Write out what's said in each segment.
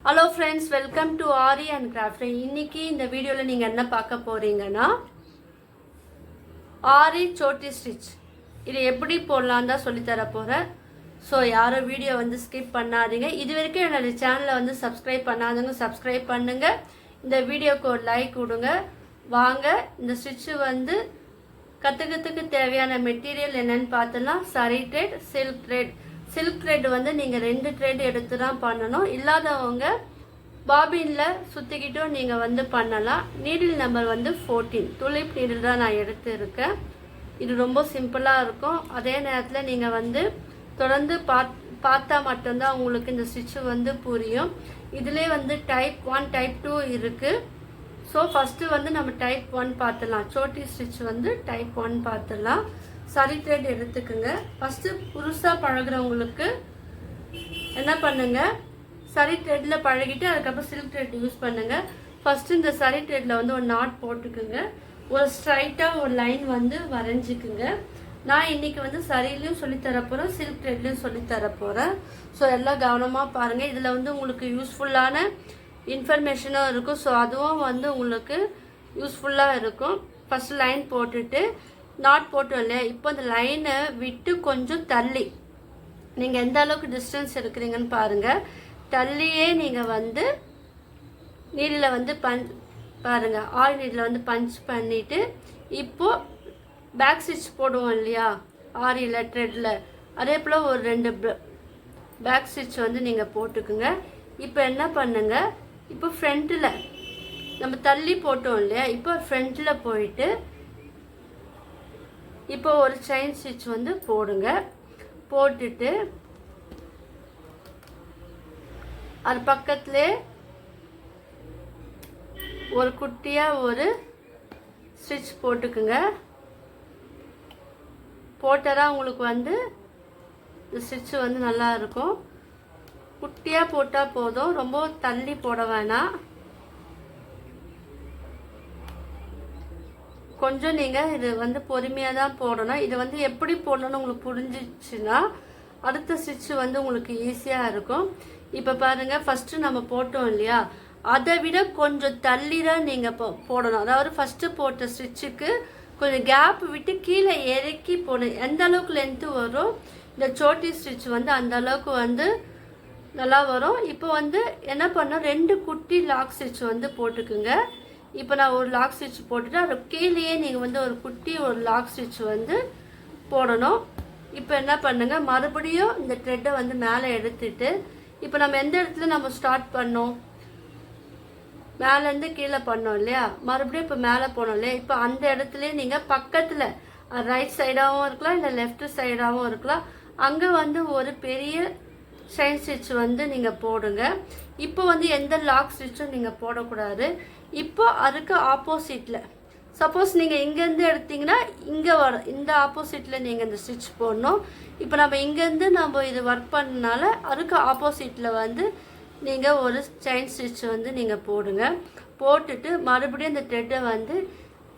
Hello friends, welcome to aari and craft. இன்னைக்கு இந்த வீடியோவில் நீங்கள் என்ன பார்க்க போகிறீங்கன்னா, ஆரி சோட்டி ஸ்டிச் இது எப்படி போடலாம் தான் சொல்லித்தர போகிறேன். ஸோ யாரும் வீடியோ ஸ்கிப் பண்ணாதீங்க. இது வரைக்கும் என்னோடய சேனலை சப்ஸ்கிரைப் பண்ணாதவங்க சப்ஸ்கிரைப் பண்ணுங்கள். இந்த வீடியோக்கு ஒரு லைக் கொடுங்க. வாங்க இந்த ஸ்டிச்சு கற்றுக்கிறதுக்கு தேவையான மெட்டீரியல் என்னென்னு பார்த்துலாம். சரி thread, silk thread. Silk thread நீங்கள் 2 த்ரெட் எடுத்து தான் பண்ணணும். இல்லாதவங்க பாபினில் சுற்றிக்கிட்டும் நீங்கள் பண்ணலாம். நீடில் நம்பர் 14 துளிப் நீடில் தான் நான் எடுத்து இருக்கேன். இது ரொம்ப சிம்பிளாக இருக்கும். அதே நேரத்தில் நீங்கள் தொடர்ந்து பார்த்தா மட்டும்தான் உங்களுக்கு இந்த ஸ்டிச்சு புரியும். இதிலே டைப் 1 டைப் 2 இருக்குது. ஸோ ஃபஸ்ட்டு நம்ம டைப் 1 பார்த்துலாம். சோட்டி ஸ்டிச் டைப் 1 பார்த்துலாம். சரி த்ரெட் எடுத்துக்குங்க. ஃபஸ்ட்டு புதுசாக பழகிறவங்களுக்கு என்ன பண்ணுங்க, சரி த்ரெட்டில் பழகிட்டு அதுக்கப்புறம் சில்க் த்ரெட் யூஸ் பண்ணுங்கள். ஃபஸ்ட்டு இந்த சரி த்ரெட்டில் ஒரு நாட் போட்டுக்குங்க. ஒரு ஸ்ட்ரைட்டாக ஒரு லைன் வரைஞ்சிக்குங்க. நான் இன்றைக்கி சரிலையும் சொல்லித்தரப்போகிறேன், சில்க் த்ரெட்லையும் சொல்லித்தரப்போகிறேன். ஸோ எல்லாம் கவனமாக பாருங்கள். இதில் உங்களுக்கு யூஸ்ஃபுல்லான இன்ஃபர்மேஷனும் இருக்கும். ஸோ அதுவும் உங்களுக்கு யூஸ்ஃபுல்லாக இருக்கும். ஃபஸ்ட்டு லைன் போட்டுட்டு நாட் போட்டோம் இல்லையா, இப்போ அந்த லைனை விட்டு கொஞ்சம் தள்ளி நீங்கள் எந்த அளவுக்கு டிஸ்டன்ஸ் இருக்கிறீங்கன்னு பாருங்கள். தள்ளியே நீங்கள் நீடில் பாருங்கள், ஆல் நீடில் பஞ்ச் பண்ணிவிட்டு இப்போது பேக் ஸ்டிச் போடுவோம் இல்லையா ஆரியில் த்ரெட்டில், அதே போல் ஒரு 2 பேக் ஸ்டிச் நீங்கள் போட்டுக்குங்க. இப்போ என்ன பண்ணுங்கள், இப்போ ஃப்ரண்ட்டில் நம்ம தள்ளி போட்டோம் இல்லையா, இப்போ ஃப்ரண்ட்டில் போயிட்டு இப்போ ஒரு செயின் ஸ்டிச் போடுங்க. போட்டுட்டு அது பக்கத்துலே ஒரு குட்டியாக ஒரு ஸ்டிச் போட்டுக்குங்க. போட்டால் உங்களுக்கு இந்த ஸ்டிச்சு நல்லா இருக்கும். குட்டியாக போட்டால் போதும், ரொம்ப தள்ளி போட வேணாம். கொஞ்சம் நீங்கள் இது பொறுமையாக தான் போடணும். இது எப்படி போடணும்னு உங்களுக்கு புரிஞ்சிச்சுன்னா அடுத்த ஸ்டிச்சு உங்களுக்கு ஈஸியாக இருக்கும். இப்போ பாருங்கள், ஃபஸ்ட்டு நம்ம போட்டோம் இல்லையா, அதை விட கொஞ்சம் தள்ளி தான் நீங்கள் போடணும். அதாவது ஃபஸ்ட்டு போட்ட ஸ்டிச்சுக்கு கொஞ்சம் கேப் விட்டு கீழே இறக்கி போடணும். எந்த அளவுக்கு லென்த்து வரும் இந்த சோட்டி ஸ்டிச் அந்த அளவுக்கு நல்லா வரும். இப்போ என்ன பண்ணோம், 2 குட்டி லாக் ஸ்டிச் போட்டுக்குங்க. இப்போ நான் ஒரு லாக் ஸ்டிச் போட்டுட்டு அது கீழேயே நீங்கள் ஒரு குட்டி ஒரு லாக் ஸ்டிச் போடணும். இப்போ என்ன பண்ணுங்கள், மறுபடியும் இந்த த்ரெட்டை மேலே எடுத்துட்டு இப்போ நம்ம எந்த இடத்துல நம்ம ஸ்டார்ட் பண்ணோம், மேலேருந்து கீழே பண்ணோம் இல்லையா, மறுபடியும் இப்போ மேலே போனோம் இல்லையா, இப்போ அந்த இடத்துல நீங்கள் பக்கத்தில் ரைட் சைடாகவும் இருக்கலாம் இல்லை லெஃப்ட் சைடாகவும் இருக்கலாம். அங்கே ஒரு பெரிய செயின் ஸ்டிச் நீங்கள் போடுங்க. இப்போ எந்த லாக் ஸ்டிச்சும் நீங்கள் போடக்கூடாது. இப்போ அதுக்கு ஆப்போசிட்டில் சப்போஸ் நீங்கள் இங்கேருந்து எடுத்தீங்கன்னா இங்கே இந்த ஆப்போசிட்டில் நீங்கள் இந்த ஸ்டிச் போடணும். இப்போ நம்ம இங்கேருந்து நம்ம இது ஒர்க் பண்ணனால அதுக்கு ஆப்போசிட்டில் நீங்கள் ஒரு செயின் ஸ்டிச் நீங்கள் போடுங்க. போட்டுட்டு மறுபடியும் இந்த த்ரெட்டை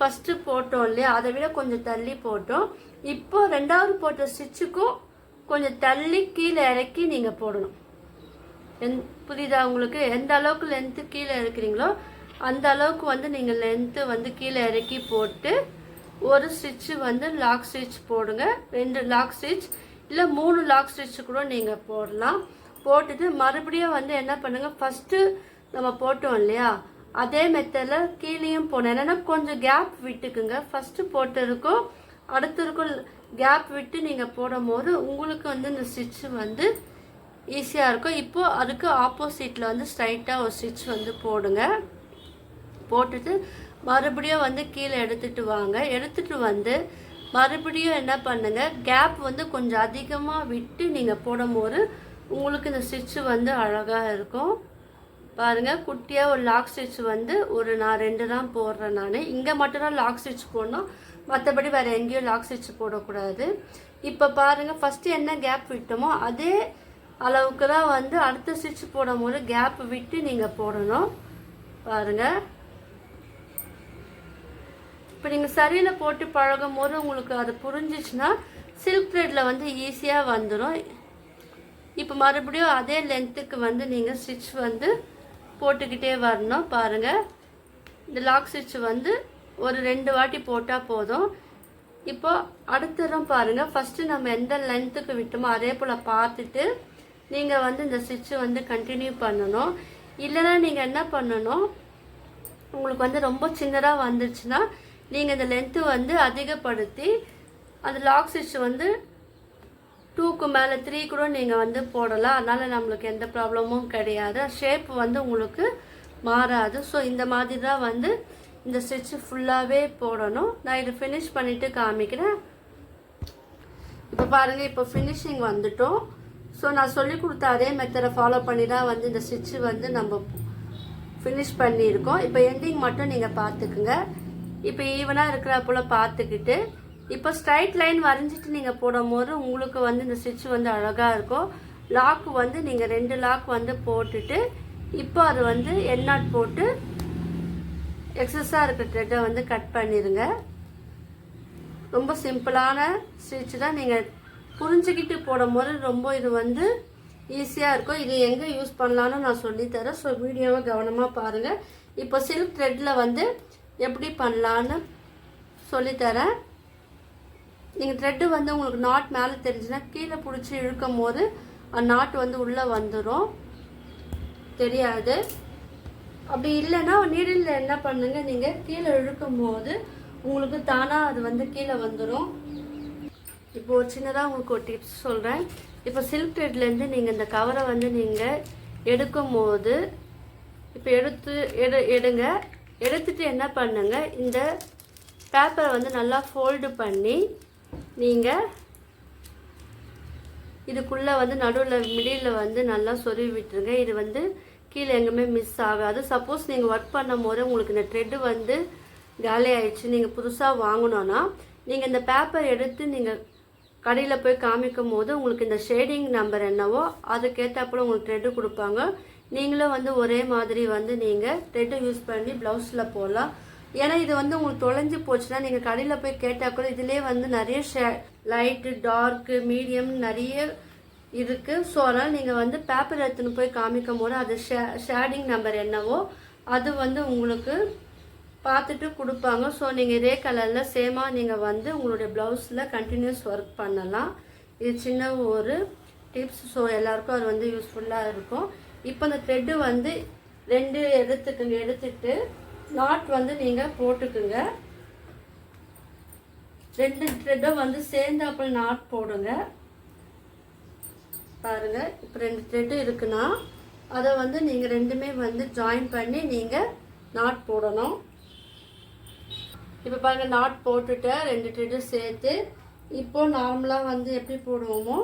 ஃபஸ்ட்டு போட்டோம் இல்லையா, அதை விட கொஞ்சம் தள்ளி போட்டோம். இப்போ 2வது போட்ட ஸ்டிச்சுக்கும் கொஞ்சம் தள்ளி கீழே இறக்கி நீங்கள் போடணும். புரியுதா உங்களுக்கு? எந்த அளவுக்கு லென்த்து கீழே இருக்கிறீங்களோ அந்த அளவுக்கு நீங்கள் லென்த்து கீழே இறக்கி போட்டு ஒரு ஸ்டிச்சு லாக் ஸ்டிச் போடுங்க. 2 லாக் ஸ்டிச் இல்லை 3 லாக் ஸ்டிச்சு கூட நீங்கள் போடலாம். போட்டுட்டு மறுபடியும் என்ன பண்ணுங்கள், ஃபஸ்ட்டு நம்ம போட்டோம் இல்லையா அதே மெத்தடில் கீழேயும் போடணும். என்னென்னா கொஞ்சம் கேப் விட்டுக்குங்க. ஃபஸ்ட்டு போட்டிருக்கும் அடுத்திருக்கும் கேப் விட்டு நீங்கள் போடும் போது உங்களுக்கு இந்த ஸ்டிச்சு ஈஸியாக இருக்கும். இப்போது அதுக்கு ஆப்போசிட்டில் ஸ்ட்ரைட்டாக ஒரு ஸ்டிச் போடுங்க. போட்டுட்டு மறுபடியும் கீழே எடுத்துகிட்டு வாங்க. எடுத்துகிட்டு மறுபடியும் என்ன பண்ணுங்கள், கேப் கொஞ்சம் அதிகமாக விட்டு நீங்கள் போடும்போது உங்களுக்கு இந்த ஸ்டிச்சு அழகாக இருக்கும். பாருங்கள், குட்டியாக ஒரு லாக் ஸ்டிச் நான் 2 தான் போடுறேன். நான் இங்கே மட்டும்தான் லாக் ஸ்டிச் போடணும், மற்றபடி வேறு எங்கேயும் லாக் ஸ்டிச் போடக்கூடாது. இப்போ பாருங்கள், ஃபஸ்ட்டு என்ன கேப் விட்டோமோ அதே அளவுக்கு தான் அடுத்த ஸ்டிச் போடும் போது கேப் விட்டு நீங்கள் போடணும். பாருங்கள், இப்போ நீங்கள் சரியில் போட்டு பழகும் போது உங்களுக்கு அது புரிஞ்சிச்சுன்னா சில்க் த்ரெட்டில் ஈஸியாக வந்துடும். இப்போ மறுபடியும் அதே லென்த்துக்கு வந்து நீங்கள் ஸ்டிச் வந்து போட்டுக்கிட்டே வரணும். பாருங்கள், இந்த லாக் ஸ்டிச் வந்து ஒரு 2 வாட்டி போட்டால் போதும். இப்போ அடுத்த தரம் பாருங்கள், ஃபஸ்ட்டு நம்ம எந்த லென்த்துக்கு விட்டோமோ அதே போல் பார்த்துட்டு நீங்கள் வந்து இந்த ஸ்டிச்சு வந்து கண்டினியூ பண்ணணும். இல்லைன்னா நீங்கள் என்ன பண்ணணும், உங்களுக்கு வந்து ரொம்ப சின்னதாக வந்துச்சுன்னா நீங்கள் இந்த லென்த்து வந்து அதிகப்படுத்தி அந்த லாக் ஸ்டிச் வந்து 2க்கு மேலே 3 கூட நீங்கள் வந்து போடலாம். அதனால் நம்மளுக்கு எந்த ப்ராப்ளமும் கிடையாது. ஷேப் வந்து உங்களுக்கு மாறாது. ஸோ இந்த மாதிரி தான் வந்து இந்த ஸ்டிச்சு ஃபுல்லாகவே போடணும். நான் இதை ஃபினிஷ் பண்ணிவிட்டு காமிக்கிறேன். இப்போ பாருங்கள், இப்போ ஃபினிஷிங் வந்துட்டோம். ஸோ நான் சொல்லி கொடுத்த அதே மெத்தடை ஃபாலோ பண்ணி தான் வந்து இந்த ஸ்டிச்சு வந்து நம்ம ஃபினிஷ் பண்ணியிருக்கோம். இப்போ எண்டிங் மட்டும் நீங்கள் பார்த்துக்குங்க. இப்போ ஈவனாக இருக்கிற போல் பார்த்துக்கிட்டு இப்போ ஸ்ட்ரைட் லைன் வரைஞ்சிட்டு நீங்கள் போடும்போது உங்களுக்கு வந்து இந்த ஸ்டிச் வந்து அழகாக இருக்கும். லாக் வந்து நீங்கள் 2 லாக் வந்து போட்டுட்டு இப்போ அது வந்து எண்ணாட் போட்டு எக்ஸஸாக இருக்கிற த்ரெட்டை வந்து கட் பண்ணிடுங்க. ரொம்ப சிம்பிளான ஸ்டிச் தான். நீங்கள் புரிஞ்சுக்கிட்டு போடும்போது ரொம்ப இது வந்து ஈஸியாக இருக்கும். இது எங்கே யூஸ் பண்ணலான்னு நான் சொல்லித்தரேன். ஸோ வீடியோவை கவனமாக பாருங்கள். இப்போ சில்க் த்ரெட்டில் வந்து எப்படி பண்ணலான்னு சொல்லித்தரேன். நீங்கள் த்ரெட்டு வந்து உங்களுக்கு நாட் மேலே தெரிஞ்சுன்னா கீழே பிடிச்சி இழுக்கும் போது அந்த நாட் வந்து உள்ளே வந்துடும், தெரியாது. அப்படி இல்லைன்னா நீடில் என்ன பண்ணுங்க, நீங்கள் கீழே இழுக்கும் போது உங்களுக்கு தானாக அது வந்து கீழே வந்துடும். இப்போ ஒரு சின்னதாக உங்களுக்கு ஒரு டிப்ஸ் சொல்கிறேன். இப்போ சில்க் த்ரெட்லேருந்து நீங்கள் இந்த கவரை வந்து நீங்கள் எடுக்கும் போது இப்போ எடுங்க. எடுத்துட்டு என்ன பண்ணுங்க, இந்த பேப்பரை வந்து நல்லா ஃபோல்டு பண்ணி நீங்கள் இதுக்குள்ளே வந்து நடுவில் மிடில் வந்து நல்லா சொருவி விட்டுருங்க. இது வந்து கீழே எங்கேயுமே மிஸ் ஆகாது. சப்போஸ் நீங்கள் ஒர்க் பண்ணும் போது உங்களுக்கு இந்த த்ரெட்டு வந்து காலி ஆயிடுச்சு, நீங்கள் புதுசாக வாங்கணுன்னா நீங்கள் இந்த பேப்பர் எடுத்து நீங்கள் கடையில் போய் காமிக்கும் போது உங்களுக்கு இந்த ஷேடிங் நம்பர் என்னவோ அதுக்கேற்றாப்புல உங்களுக்கு த்ரெட்டு கொடுப்பாங்க. நீங்களும் வந்து ஒரே மாதிரி வந்து நீங்கள் த்ரெட்டை யூஸ் பண்ணி ப்ளவுஸில் போடலாம். ஏன்னா இது வந்து உங்களுக்கு தொலைஞ்சு போச்சுன்னா நீங்கள் கடையில் போய் கேட்டால் கூட இதிலே வந்து நிறைய லைட்டு, டார்க்கு, மீடியம் நிறைய இருக்குது. ஸோ அதனால் நீங்கள் வந்து பேப்பர் எடுத்துன்னு போய் காமிக்கும் போது அது ஷேடிங் நம்பர் என்னவோ அது வந்து உங்களுக்கு பார்த்துட்டு கொடுப்பாங்க. ஸோ நீங்கள் இதே கலரில் சேமாக நீங்கள் வந்து உங்களுடைய ப்ளவுஸில் கண்டினியூஸ் ஒர்க் பண்ணலாம். இது சின்ன ஒரு டிப்ஸ். ஸோ எல்லாருக்கும் அது வந்து யூஸ்ஃபுல்லாக இருக்கும். இப்போ இந்த த்ரெட்டு வந்து 2 எடுத்துட்டு நாட் வந்து நீங்கள் போட்டுக்குங்க. 2 த்ரெட்டும் வந்து சேர்ந்தாப்புல நாட் போடுங்க. பாருங்கள், இப்போ 2 த்ரெட்டு இருக்குன்னா அதை வந்து நீங்கள் 2மே வந்து ஜாயின் பண்ணி நீங்கள் நாட் போடணும். இப்போ பாருங்கள், நாட் போட்டுட்டு 2 த்ரெட்டும் சேர்த்து இப்போது நார்மலாக வந்து எப்படி போடுவோமோ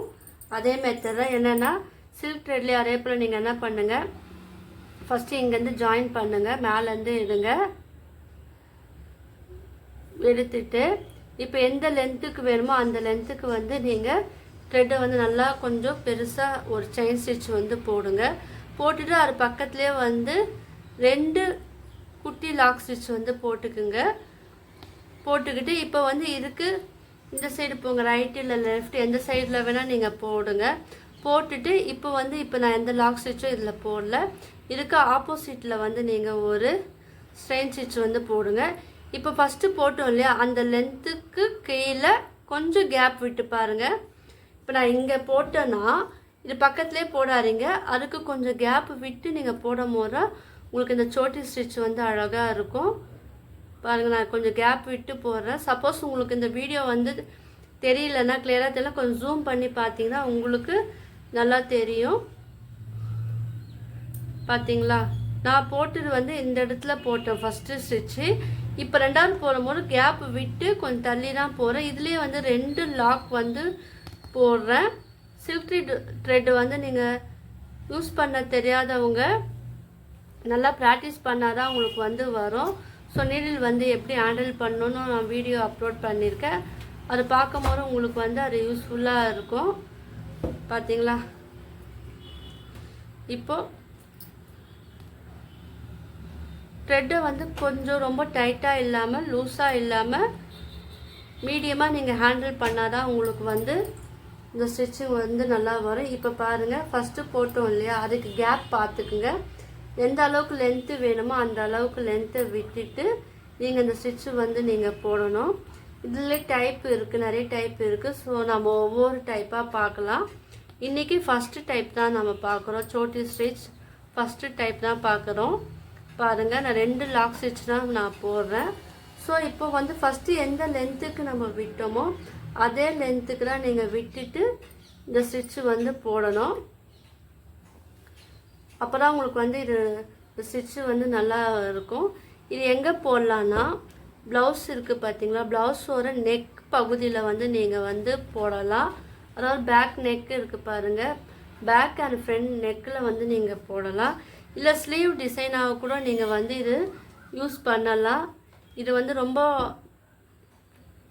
அதே மெத்தட் தான். என்னென்னா சில்க் த்ரெட்லேயே அதே போல் நீங்கள் என்ன பண்ணுங்கள், ஃபஸ்ட்டு இங்கேருந்து ஜாயின் பண்ணுங்கள், மேலேருந்து எடுத்துட்டு இப்போ எந்த லென்த்துக்கு வேணுமோ அந்த லென்த்துக்கு வந்து நீங்கள் த்ரெட்டை வந்து நல்லா கொஞ்சம் பெருசாக ஒரு செயின் ஸ்டிச் வந்து போடுங்க. போட்டுட்டு அது பக்கத்துலேயே வந்து 2 குட்டி லாக் ஸ்டிச் வந்து போட்டுக்குங்க. போட்டுக்கிட்டு இப்போ வந்து இதுக்கு இந்த சைடு போங்க, ரைட் இல்லை லெஃப்ட் எந்த சைடில் வேணால் நீங்கள் போடுங்க. போட்டுட்டு இப்போ நான் எந்த லாக் ஸ்டிச்சும் இதில் போடல. இதுக்கு ஆப்போசிட்டில் வந்து நீங்கள் ஒரு ஸ்ட்ரெயின் ஸ்டிச் வந்து போடுங்க. இப்போ ஃபஸ்ட்டு போட்டோம் இல்லையா, அந்த லென்த்துக்கு கீழே கொஞ்சம் கேப் விட்டு பாருங்கள். இப்போ நான் இங்கே போட்டேன்னா இது பக்கத்துலேயே போடாதீங்க, அதுக்கு கொஞ்சம் கேப் விட்டு நீங்கள் போடும் போது உங்களுக்கு இந்த சோட்டி ஸ்டிச் வந்து அழகாக இருக்கும். பாருங்கள், நான் கொஞ்சம் கேப் விட்டு போடுறேன். சப்போஸ் உங்களுக்கு இந்த வீடியோ வந்து தெரியலன்னா கிளியராக தெரியல, கொஞ்சம் ஜூம் பண்ணி பார்த்தீங்கன்னா உங்களுக்கு நல்லா தெரியும். பார்த்தீங்களா, நான் போட்டது வந்து இந்த இடத்துல போட்டேன் ஃபஸ்ட்டு ஸ்டிச்சு. இப்போ 2வது போடும்போது கேப் விட்டு கொஞ்சம் தள்ளி தான் போகிறேன். இதுலேயே வந்து 2 லாக் வந்து போடுறேன். சில்க் த்ரெட் வந்து நீங்கள் யூஸ் பண்ண தெரியாதவங்க நல்லா ப்ராக்டிஸ் பண்ணால் தான் உங்களுக்கு வந்து வரும். ஸோ நீடில் வந்து எப்படி ஹேண்டில் பண்ணணுன்னு நான் வீடியோ அப்லோட் பண்ணியிருக்கேன். அதை பார்க்கும்போது உங்களுக்கு வந்து அது யூஸ்ஃபுல்லாக இருக்கும். பார்த்தீங்களா, இப்போது த்ரெட்டை வந்து கொஞ்சம் ரொம்ப டைட்டாக இல்லாமல் லூஸாக இல்லாமல் மீடியமாக நீங்கள் ஹேண்டில் பண்ணால் தான் உங்களுக்கு வந்து இந்த ஸ்டிச்சிங் வந்து நல்லா வரும். இப்போ பாருங்கள், ஃபஸ்ட்டு போட்டோம் இல்லையா, அதுக்கு கேப் பார்த்துக்குங்க. எந்த அளவுக்கு லென்த்து வேணுமோ அந்த அளவுக்கு லென்த்தை விட்டுட்டு நீங்கள் இந்த ஸ்டிச்சு வந்து நீங்கள் போடணும். இதில் டைப் இருக்குது, நிறைய டைப் இருக்குது. ஸோ நம்ம ஒவ்வொரு டைப்பாக பார்க்கலாம். இன்றைக்கி ஃபஸ்ட்டு டைப் தான் நம்ம பார்க்குறோம். சோட்டி ஸ்டிச் ஃபஸ்ட்டு டைப் தான் பார்க்குறோம். பாருங்கள், நான் 2 லாக் ஸ்டிச் தான் நான் போடுறேன். ஸோ இப்போ வந்து ஃபஸ்ட்டு எந்த லென்த்துக்கு நம்ம விட்டோமோ அதே லென்த்துக்கு தான் நீங்கள் விட்டுட்டு இந்த ஸ்டிச்சு வந்து போடணும். அப்போ தான் உங்களுக்கு வந்து இது ஸ்டிச்சு வந்து நல்லா இருக்கும். இது எங்கே போடலான்னா, ப்ளவுஸ் இருக்குது பார்த்தீங்களா, ப்ளவுஸோட நெக் பகுதியில் வந்து நீங்கள் வந்து போடலாம். அதாவது பேக் நெக் இருக்குது பாருங்கள், பேக் அண்ட் ஃப்ரண்ட் நெக்கில் வந்து நீங்கள் போடலாம். இல்லை ஸ்லீவ் டிசைனாக கூட நீங்கள் வந்து இது யூஸ் பண்ணலாம். இது வந்து ரொம்ப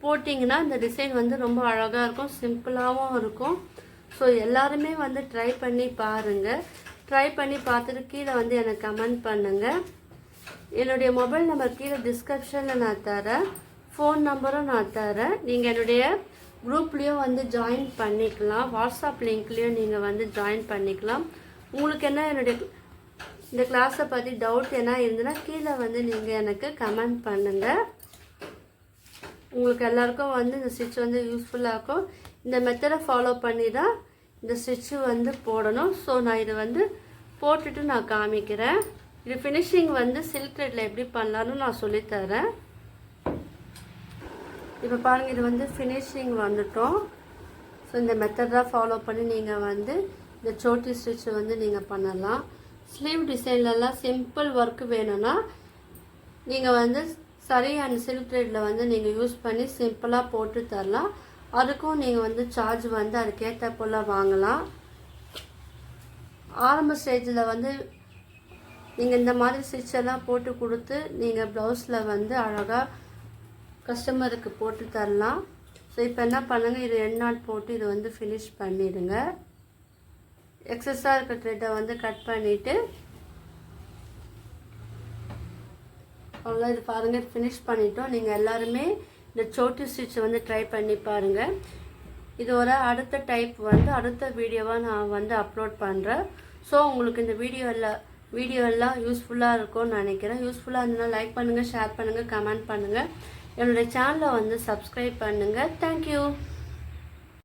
போட்டிங்கன்னா இந்த டிசைன் வந்து ரொம்ப அழகாக இருக்கும், சிம்பிளாகவும் இருக்கும். ஸோ எல்லாருமே வந்து ட்ரை பண்ணி பாருங்கள். ட்ரை பண்ணி பார்த்துட்டு கீழே வந்து எனக்கு கமெண்ட் பண்ணுங்கள். என்னுடைய மொபைல் நம்பர் கீழே டிஸ்கிரிப்ஷனில் நான் தரேன், ஃபோன் நம்பரும் நான் தரேன். நீங்கள் என்னுடைய குரூப்லேயும் வந்து ஜாயின் பண்ணிக்கலாம், வாட்ஸ்அப் லிங்க்லேயும் நீங்கள் வந்து ஜாயின் பண்ணிக்கலாம். உங்களுக்கு என்ன என்னுடைய இந்த கிளாஸை பற்றி டவுட் என்ன இருந்ததுன்னா கீழே வந்து நீங்கள் எனக்கு கமெண்ட் பண்ணுங்கள். உங்களுக்கு எல்லாருக்கும் வந்து இந்த ஸ்டிச் வந்து யூஸ்ஃபுல்லாக இருக்கும். இந்த மெத்தடை ஃபாலோ பண்ணி தான் இந்த ஸ்டிச்சு வந்து போடணும். ஸோ நான் இது வந்து போட்டுட்டு நான் காமிக்கிறேன். இது ஃபினிஷிங் வந்து சில்க் த்ரெட்டில் எப்படி பண்ணலான்னு நான் சொல்லித்தரேன். இப்போ பாருங்கள், இது வந்து ஃபினிஷிங் வந்துட்டோம். ஸோ இந்த மெத்தட் தான் ஃபாலோ பண்ணி நீங்கள் வந்து இந்த சோட்டி ஸ்டிச் வந்து நீங்கள் பண்ணலாம். ஸ்லீவ் டிசைன்லலாம் சிம்பிள் ஒர்க் வேணும்னா நீங்கள் வந்து சரி அண்ட் சில்க் த்ரெட்டில் வந்து நீங்கள் யூஸ் பண்ணி சிம்பிளாக போட்டு தரலாம். அதுக்கும் நீங்கள் வந்து சார்ஜ் வந்து அதுக்கேற்ற போல் வாங்கலாம். ஆரம்ப ஸ்டேஜில் வந்து நீங்கள் இந்த மாதிரி ஸ்டிச்செல்லாம் போட்டு கொடுத்து நீங்கள் ப்ளவுஸில் வந்து அழகாக கஸ்டமருக்கு போட்டு தரலாம். ஸோ இப்போ என்ன பண்ணுங்கள், இது 2 நாட் போட்டு இது வந்து ஃபினிஷ் பண்ணிடுங்க. எக்ஸஸாக இருக்க த்ரெட்டை வந்து கட் பண்ணிவிட்டு அவ்வளோ. இது பாருங்கள், ஃபினிஷ் பண்ணிட்டோம். நீங்கள் எல்லாருமே இந்த சோட்டி ஸ்டிச்சை வந்து ட்ரை பண்ணி பாருங்கள். இதோட அடுத்த டைப் வந்து அடுத்த வீடியோவாக நான் வந்து அப்லோட் பண்ணுறேன். ஸோ உங்களுக்கு இந்த வீடியோ எல்லாம் யூஸ்ஃபுல்லாக இருக்கும்னு நினைக்கிறேன். யூஸ்ஃபுல்லாக இருந்ததுன்னா லைக் பண்ணுங்கள், ஷேர் பண்ணுங்கள், கமெண்ட் பண்ணுங்கள். என்னுடைய சேனலை வந்து சப்ஸ்கிரைப் பண்ணுங்கள். தேங்க்யூ.